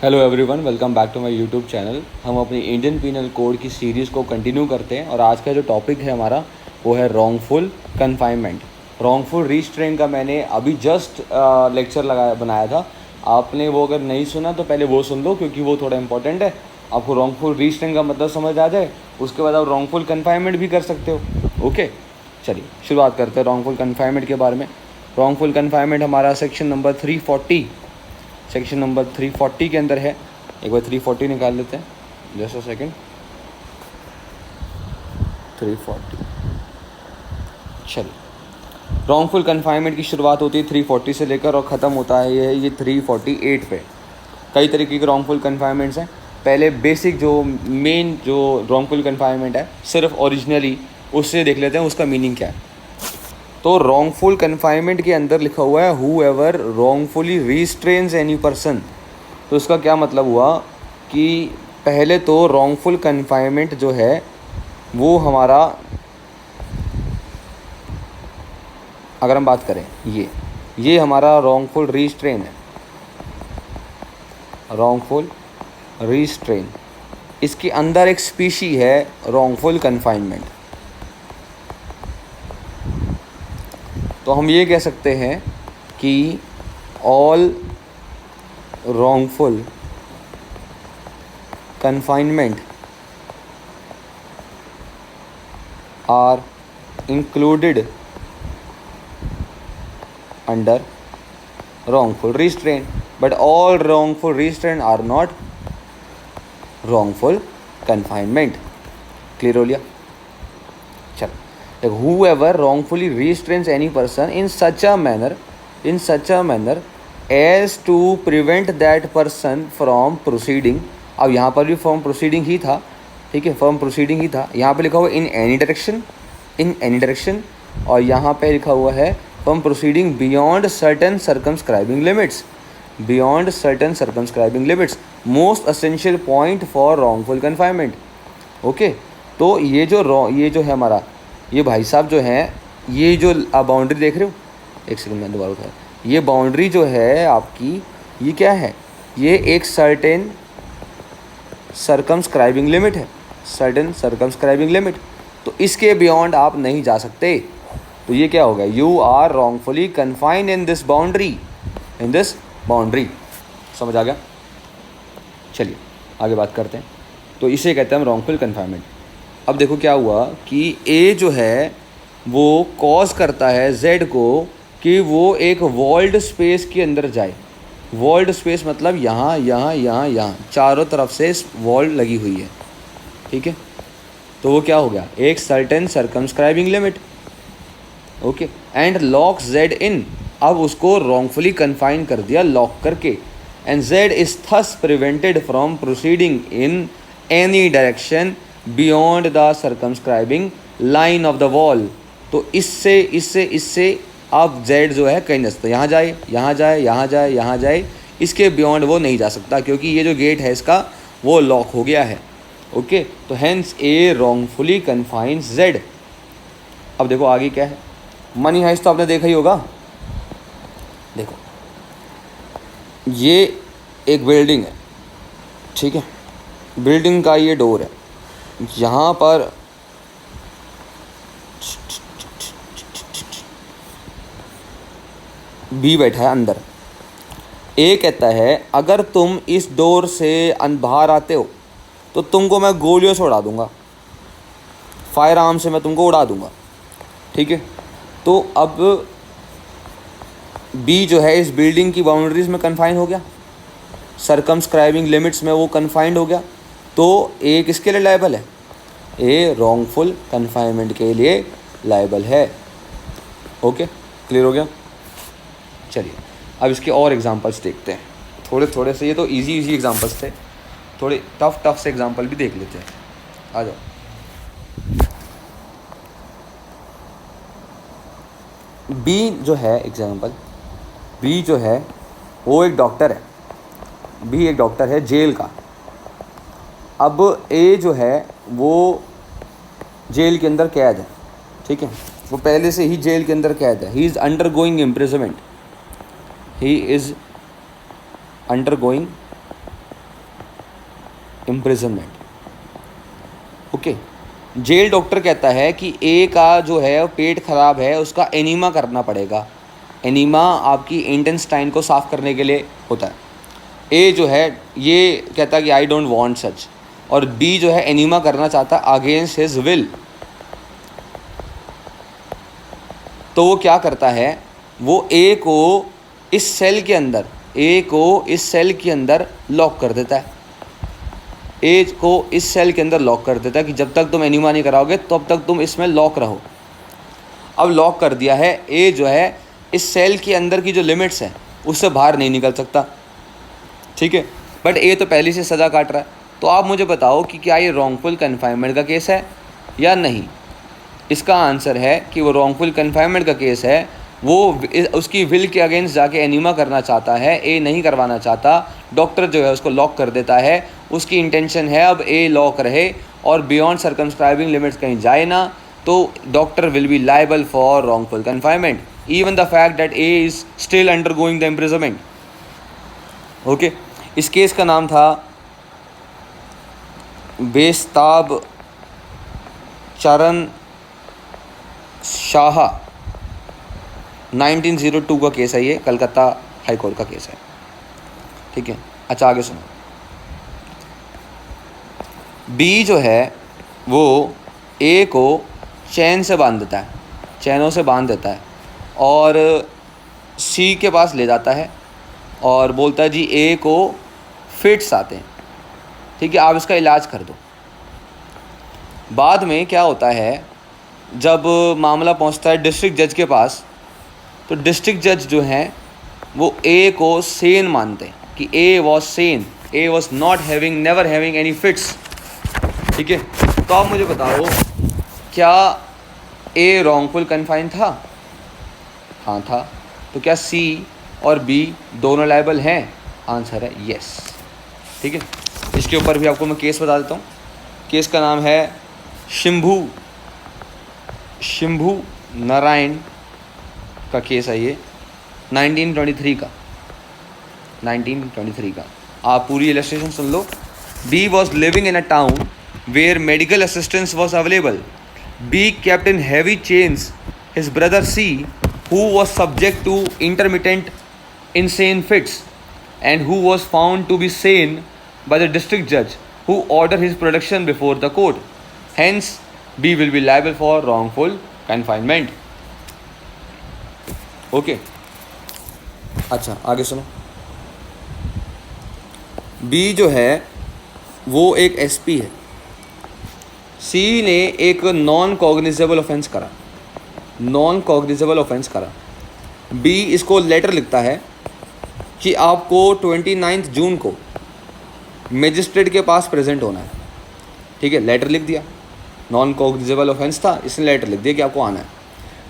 Hello everyone, welcome back to my YouTube channel. हम अपनी Indian penal code की series को कंटिन्यू करते हैं और आज का जो टॉपिक है हमारा वो है रॉन्गफुल कन्फाइनमेंट। रॉन्गफुल रिस्ट्रेन का मैंने अभी जस्ट लेक्चर बनाया था। आपने वो अगर नहीं सुना तो पहले वो सुन लो क्योंकि वो थोड़ा इंपॉर्टेंट है। आपको रॉन्गफुल रिस्ट्रेन का मतलब समझ आ जाए, उसके बाद आप रॉन्गफुल कन्फाइनमेंट भी कर सकते हो। ओके, चलिए शुरुआत करते हैं रॉन्गफुल कन्फाइनमेंट के बारे में। रॉन्गफुल कन्फाइनमेंट हमारा सेक्शन नंबर 340 के अंदर है। एक बार 340 निकाल लेते हैं, जस्ट अ सेकेंड। 340, चलिए। रॉन्गफुल कन्फाइनमेंट की शुरुआत होती है 340 से लेकर और ख़त्म होता है ये 348 पे। कई तरीके के रॉन्गफुल कन्फाइनमेंट्स हैं। पहले बेसिक जो मेन जो रॉन्गफुल कन्फाइनमेंट है, सिर्फ ओरिजिनली उससे देख लेते हैं उसका मीनिंग क्या है। तो रॉन्गफुल कन्फाइनमेंट के अंदर लिखा हुआ है whoever wrongfully restrains any person. तो इसका क्या मतलब हुआ कि पहले तो रॉन्गफुल कन्फाइनमेंट जो है वो हमारा, अगर हम बात करें ये हमारा रॉन्गफुल रिस्ट्रेन है। रॉन्गफुल रिस्ट्रेन, इसके अंदर एक स्पीशी है रॉन्गफुल कन्फाइनमेंट। तो हम ये कह सकते हैं कि all wrongful confinement are included under wrongful restraint, but all wrongful restraint are not wrongful confinement। Clear हो लिया? चलो, whoever wrongfully restrains any person in such a manner as to prevent that person from proceeding। अब यहाँ पर भी from proceeding ही था, ठीक है, फ्रॉम प्रोसीडिंग ही था। यहाँ पे लिखा हुआ इन एनी डायरेक्शन, और यहाँ पे लिखा हुआ है from proceeding beyond certain circumscribing limits, most essential point for wrongful confinement. Okay, तो ये जो है हमारा, ये भाई साहब जो हैं, ये जो आप बाउंड्री देख रहे हो, एक सेकंड में दोबारा उठाया, ये बाउंड्री जो है आपकी, ये क्या है? ये एक सर्टेन सर्कमस्क्राइबिंग लिमिट है, तो इसके बियॉन्ड आप नहीं जा सकते। तो ये क्या होगा? You are wrongfully confined in this boundary, समझ आ गया? चलिए आगे बात करते हैं। तो इसे कहते हैं हम रॉन्गफुल कन्फाइनमेंट। अब देखो क्या हुआ कि ए जो है वो कॉज करता है जेड को कि वो एक वॉल्ड स्पेस के अंदर जाए। वॉल्ड स्पेस मतलब यहाँ चारों तरफ से वॉल लगी हुई है, ठीक है। तो वो क्या हो गया? एक certain circumscribing limit, okay, and lock Z in. अब उसको रॉन्गफुली कन्फाइन कर दिया लॉक करके, and Z is thus prevented from proceeding in any direction beyond the circumscribing line of the wall. तो इससे अब जेड जो है कहीं नहीं सकता, यहाँ जाए, इसके बियॉन्ड वो नहीं जा सकता क्योंकि ये जो गेट है इसका वो लॉक हो गया है। ओके, तो hence A wrongfully confines Z. अब देखो आगे क्या है। मनी हाइस्ट तो आपने देखा ही होगा। देखो ये एक बिल्डिंग है, ठीक है, बिल्डिंग का ये डोर है, यहाँ पर बी बैठा है अंदर। ए कहता है अगर तुम इस डोर से बाहर आते हो तो तुमको मैं गोलियों से उड़ा दूंगा, फायर आर्म से मैं तुमको उड़ा दूंगा, ठीक है। तो अब बी जो है इस बिल्डिंग की बाउंड्रीज में कन्फाइन हो गया, सर्कमस्क्राइबिंग लिमिट्स में वो कन्फाइंड हो गया। तो ए किसके लिए लायबल है? ए रॉन्गफुल कन्फाइनमेंट के लिए लायबल है। ओके, क्लियर हो गया? चलिए अब इसके और एग्जांपल्स देखते हैं। थोड़े से, ये तो इजी एग्जांपल्स थे, थोड़े टफ से एग्जांपल भी देख लेते हैं। आ जाओ। बी जो है एग्जांपल, बी जो है वो एक डॉक्टर है, बी एक डॉक्टर है जेल का। अब ए जो है वो जेल के अंदर कैद है, ठीक है, वो पहले से ही जेल के अंदर कैद है। He is undergoing imprisonment, he is undergoing imprisonment. Okay, jail doctor कहता है कि ए का जो है पेट खराब है, उसका एनीमा करना पड़ेगा। एनीमा आपकी इंटेस्टाइन को साफ़ करने के लिए होता है। ए जो है ये कहता है कि आई डोंट वांट सच, और बी जो है एनीमा करना चाहता है अगेंस्ट हिज विल। तो वो क्या करता है, वो ए को इस सेल के अंदर लॉक कर देता है। ए को इस सेल के अंदर लॉक कर देता है कि जब तक तुम एनीमा नहीं कराओगे तब तक तुम इसमें लॉक रहो। अब लॉक कर दिया है, ए जो है इस सेल के अंदर की जो लिमिट्स हैं उससे बाहर नहीं निकल सकता, ठीक है। बट ए तो पहले से सज़ा काट रहा है। तो आप मुझे बताओ कि क्या ये रॉन्गफुल कन्फाइनमेंट का केस है या नहीं। इसका आंसर है कि वो रॉन्गफुल कन्फाइनमेंट का केस है। वो उसकी विल के अगेंस्ट जाके एनीमा करना चाहता है, ए नहीं करवाना चाहता। डॉक्टर जो है उसको लॉक कर देता है। उसकी इंटेंशन है अब ए लॉक रहे और बियॉन्ड सर्कमस्क्राइबिंग लिमिट्स कहीं जाए ना, तो doctor will be liable for wrongful confinement even the fact that A is still undergoing the imprisonment. Okay, इस केस का नाम था बेस्ताब चरण शाह, 1902 का केस है ये, कलकत्ता हाई कोर्ट का केस है, ठीक है। अच्छा आगे सुनो। बी जो है वो ए को चैन से बांध देता है, चैनों से बांध देता है और सी के पास ले जाता है और बोलता है जी ए को फिट्स आते हैं, ठीक है, आप इसका इलाज कर दो। बाद में क्या होता है, जब मामला पहुंचता है डिस्ट्रिक्ट जज के पास, तो डिस्ट्रिक्ट जज जो हैं वो ए को सेन मानते हैं कि ए was Sen, A was not having, never having any fits, ठीक है। तो आप मुझे बताओ क्या ए रॉन्गफुल कन्फाइन था? हाँ था। तो क्या सी और बी दोनों लायबल हैं? आंसर है यस, ठीक है। इसके ऊपर भी आपको मैं केस बता देता हूँ। केस का नाम है शंभू नारायण का केस है ये, 1923 का। आप पूरी इलस्ट्रेशन सुन लो। B was living in a town where medical assistance was available. B kept in heavy chains his brother C, who was subject to intermittent insane fits and who was found to be sane by the district judge, who ordered his production before the court. Hence, B will be liable for wrongful confinement. Okay. अच्छा आगे सुनो। B जो है वो एक SP है। C ने एक नॉन कॉग्निजेबल ऑफेंस करा। B इसको लेटर लिखता है कि आपको 29 जून को मजिस्ट्रेट के पास प्रेजेंट होना है, ठीक है। लेटर लिख दिया, नॉन कॉग्निजेबल ऑफेंस था, इसने लेटर लिख दिया कि आपको आना है।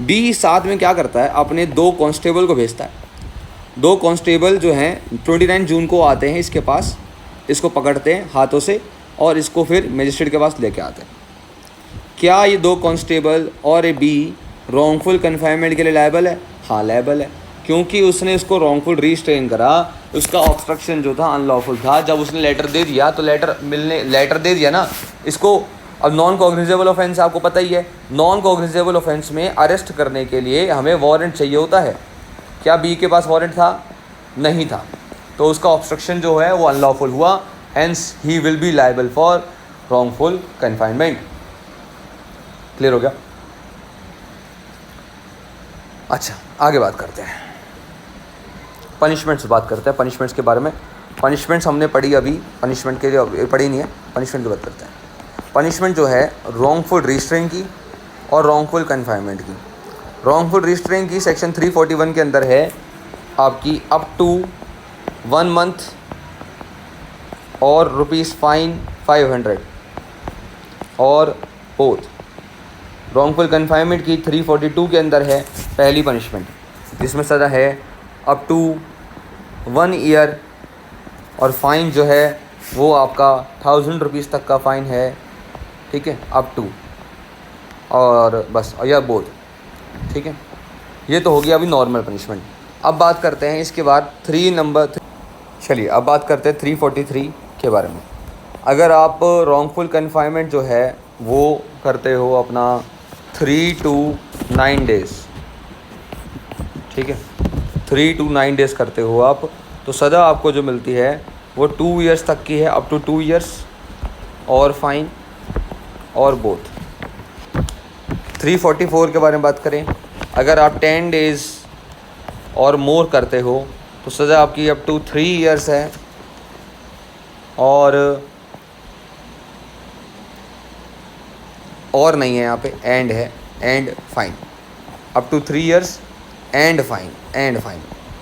B साथ में क्या करता है, अपने 2 कांस्टेबल को भेजता है। 2 कांस्टेबल जो हैं 29 जून को आते हैं इसके पास, इसको पकड़ते हैं हाथों से और इसको फिर मजिस्ट्रेट के पास लेके आते हैं। क्या ये 2 कांस्टेबल और ए बी रॉन्गफुल कन्फाइनमेंट के लिए लायबल है? हाँ लायबल है, क्योंकि उसने इसको रॉन्गफुल रिस्ट्रेन करा। उसका ऑब्स्ट्रक्शन जो था अनलॉफुल था। जब उसने लेटर दे दिया तो लेटर दे दिया ना इसको। अब नॉन कॉग्निजेबल ऑफेंस आपको पता ही है, नॉन कॉग्निजेबल ऑफेंस में अरेस्ट करने के लिए हमें वारंट चाहिए होता है। क्या बी के पास वारंट था? नहीं था, तो उसका ऑब्स्ट्रक्शन जो है वो अनलॉफुल हुआ। Hence he will be liable for wrongful confinement. Clear हो गया? अच्छा आगे बात करते हैं, पनिशमेंट्स बात करते हैं, पनिशमेंट्स के बारे में। पनिशमेंट्स हमने पढ़ी अभी, पनिशमेंट के लिए पढ़ी नहीं है, पनिशमेंट की बात करते हैं। पनिशमेंट जो है रॉन्गफुल रिस्ट्रेन की और रॉन्गफुल कन्फाइनमेंट की। रॉन्गफुल रिस्ट्रेन की सेक्शन 341 के अंदर है आपकी अप टू 1 मंथ और रुपीज़ फाइन 500 और बोथ। रॉन्गफुल कन्फाइनमेंट की 342 के अंदर है पहली पनिशमेंट, जिसमें सज़ा है अप टू 1 ईयर और फाइन जो है वो आपका 1000 रुपीज़ तक का फ़ाइन है, ठीक है, अप टू, और बस, और या बोथ, ठीक है। ये तो हो गया अभी नॉर्मल पनिशमेंट। अब बात करते हैं इसके बाद चलिए अब बात करते हैं 343 के बारे में। अगर आप रॉन्गफुल कन्फाइनमेंट जो है वो करते हो अपना 3 to 9 डेज़, ठीक है, 3 to 9 डेज़ करते हो आप, तो सज़ा आपको जो मिलती है वो 2 ईयर्स तक की है, अप टू 2 ईयर्स, और फाइन और बोथ। 344 के बारे में बात करें, अगर आप 10 डेज़ और मोर करते हो तो सज़ा आपकी अप टू 3 ईयर्स है, और नहीं है यहाँ पे, एंड है, and fine, up to 3 years and fine,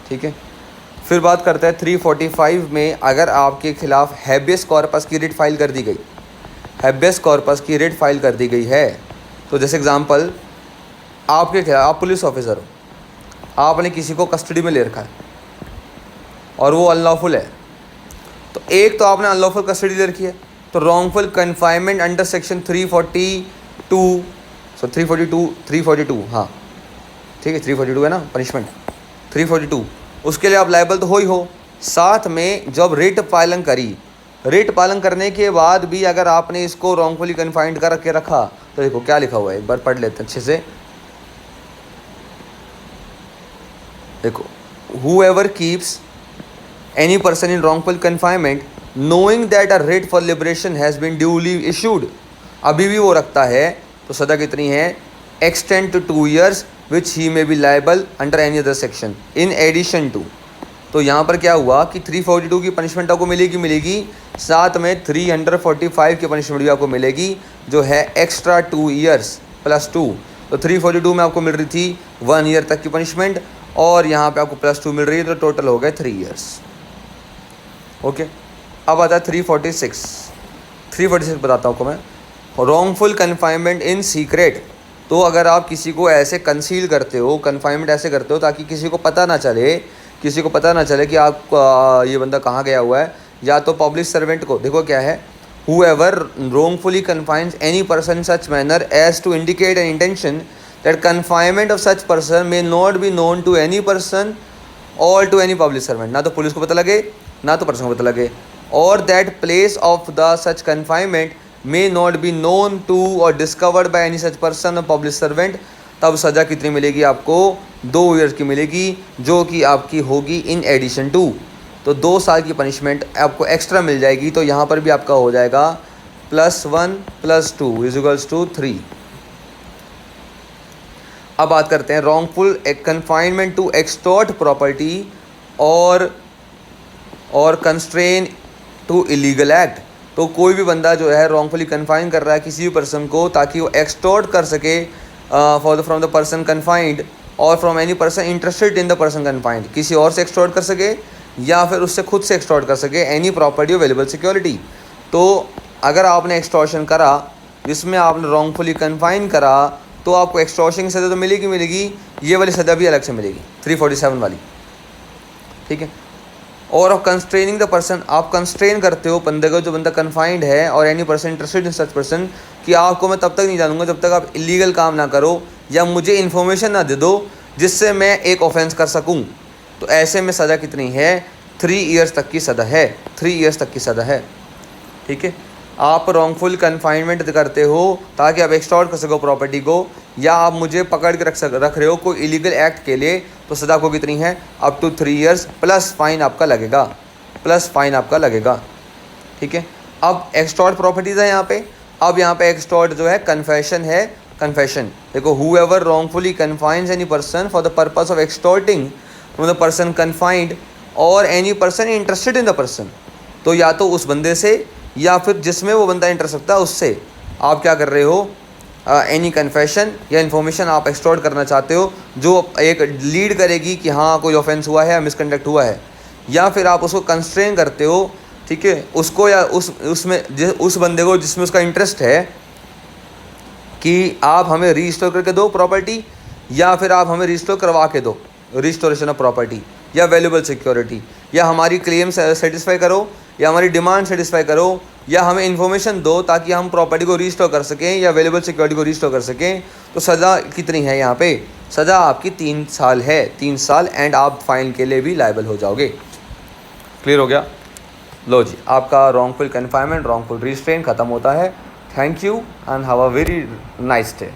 ठीक है। फिर बात करते हैं 345 में, अगर आपके खिलाफ हैबियस कॉर्पस की रिट फाइल कर दी गई, हैबियस कॉर्पस की रिट फाइल कर दी गई है, तो जैसे एग्जांपल आपके खिलाफ, आप पुलिस ऑफिसर हो, आपने किसी को कस्टडी में ले रखा है और वो अनलॉफुल है, तो एक तो आपने अनलॉफुल कस्टडी ले रखी है, तो रॉन्गफुल कन्फाइनमेंट अंडर सेक्शन 342, हाँ ठीक है, 342 है ना पनिशमेंट, 342, उसके लिए आप लायबल तो हो। साथ में जब रिट पालन करी, रिट पालन करने के बाद भी अगर आपने इसको रॉन्गफुली कन्फाइंड कर के रखा, तो देखो क्या लिखा हुआ है, एक बार पढ़ लेते हैं अच्छे से। देखो, whoever keeps any person in wrongful confinement knowing that a writ for liberation has been duly issued, अभी भी वो रखता है, तो सज़ा कितनी है, extend to 2 years which he may be liable under any other section in addition to। तो यहाँ पर क्या हुआ कि 342 की पनिशमेंट आपको मिलेगी, साथ में 345 की पनिशमेंट भी आपको मिलेगी, जो है एक्स्ट्रा 2 ईयर्स प्लस 2। तो 342 में आपको मिल रही थी 1 ईयर तक की पनिशमेंट, और यहाँ पे आपको प्लस 2 मिल रही है, तो टोटल हो गए 3 ईयर्स। ओके, अब आता है 346 बताता हूँ आपको मैं, रॉन्गफुल कन्फाइनमेंट इन सीक्रेट। तो अगर आप किसी को ऐसे कंसील करते हो, कन्फाइनमेंट ऐसे करते हो ताकि किसी को पता ना चले कि आप ये बंदा कहाँ गया हुआ है, या तो पब्लिक सर्वेंट को, देखो क्या है, whoever wrongfully confines any person in such manner as to indicate an intention that confinement of such person may not be known to any person or to any public servant, ना तो police को पता लगे ना तो person को पता लगे, और that place of the such confinement may not be known to or discovered by any such person or public servant, तब सज़ा कितनी मिलेगी आपको, 2 ईयर्स की मिलेगी, जो कि आपकी होगी इन एडिशन टू। तो 2 साल की पनिशमेंट आपको एक्स्ट्रा मिल जाएगी, तो यहाँ पर भी आपका हो जाएगा +1 + 2 = 3। अब बात करते हैं wrongful confinement to extort property और कंस्ट्रेन टू इलीगल एक्ट। तो कोई भी बंदा जो है रॉन्गफुली कन्फाइन कर रहा है किसी भी पर्सन को, ताकि वो एक्सटॉर्ट कर सके फ्रॉम द पर्सन कन्फाइंड और from any person interested in the person confined, किसी और से एक्सटॉर्ट कर सके या फिर उससे खुद से एक्सटॉर्ट कर सके एनी प्रॉपर्टी अवेलेबल सिक्योरिटी। तो अगर आपने एक्सटॉर्शन करा जिसमें आपने रॉन्गफुली कन्फाइन करा, तो आपको एक्सटॉर्शन की सज़ा तो मिलेगी, ये वाली सज़ा भी अलग से मिलेगी 347 वाली, ठीक है। और कंस्ट्रेनिंग द पर्सन, आप कंस्ट्रेन करते हो बंदे को, जो बंदा कन्फाइंड है, और any person interested in such person, कि आपको मैं तब तक नहीं जानूंगा जब तक आप इलीगल काम ना करो या मुझे इन्फॉर्मेशन ना दे दो जिससे मैं एक ऑफेंस कर सकूं। तो ऐसे में सज़ा कितनी है, 3 ईयर्स तक की सज़ा है, 3 ईयर्स तक की सज़ा है, ठीक है। आप रॉन्गफुल कन्फाइनमेंट करते हो ताकि आप एक्सटॉर्ट कर सको प्रॉपर्टी को, या आप मुझे पकड़ के रख रहे हो कोई इलीगल एक्ट के लिए, तो सज़ा को कितनी है, up to 3 years plus fine आपका लगेगा, ठीक है। अब एक्सटॉर्ट प्रॉपर्टीज़ है यहाँ पे। अब यहाँ पे एक्सटॉर्ट जो है कन्फेशन है, कन्फेशन देखो, whoever wrongfully confines any person for the purpose of extorting from the person confined or any person interested in the person, तो या तो उस बंदे से या फिर जिसमें वो बंदा इंटरेस्ट रखता है उससे आप क्या कर रहे हो, एनी कन्फेशन या इन्फॉर्मेशन आप एक्सटॉर्ट करना चाहते हो जो एक लीड करेगी कि हाँ कोई ऑफेंस हुआ है या मिसकंडक्ट हुआ है, या फिर आप उसको कंस्ट्रेन करते हो, ठीक है, उसको या उस बंदे को जिसमें उसका इंटरेस्ट है कि आप हमें रीस्टोर करके दो प्रॉपर्टी, या फिर आप हमें रीस्टोर करवा के दो, रिस्टोरेशन ऑफ प्रॉपर्टी या वैल्यूबल सिक्योरिटी, या हमारी क्लेम सेटिस्फाई करो या हमारी डिमांड सेटिस्फाई करो, या हमें इन्फॉर्मेशन दो ताकि हम प्रॉपर्टी को रीस्टोर कर सकें या वैल्यूबल सिक्योरिटी को रीस्टोर कर सकें। तो सज़ा कितनी है यहाँ पे, सज़ा आपकी 3 साल है, 3 साल, एंड आप फाइन के लिए भी लायबल हो जाओगे। क्लियर हो गया। लो जी, आपका रॉन्गफुल कन्फाइनमेंट, रॉन्गफुल रिस्ट्रेन ख़त्म होता है। Thank you and have a very nice day.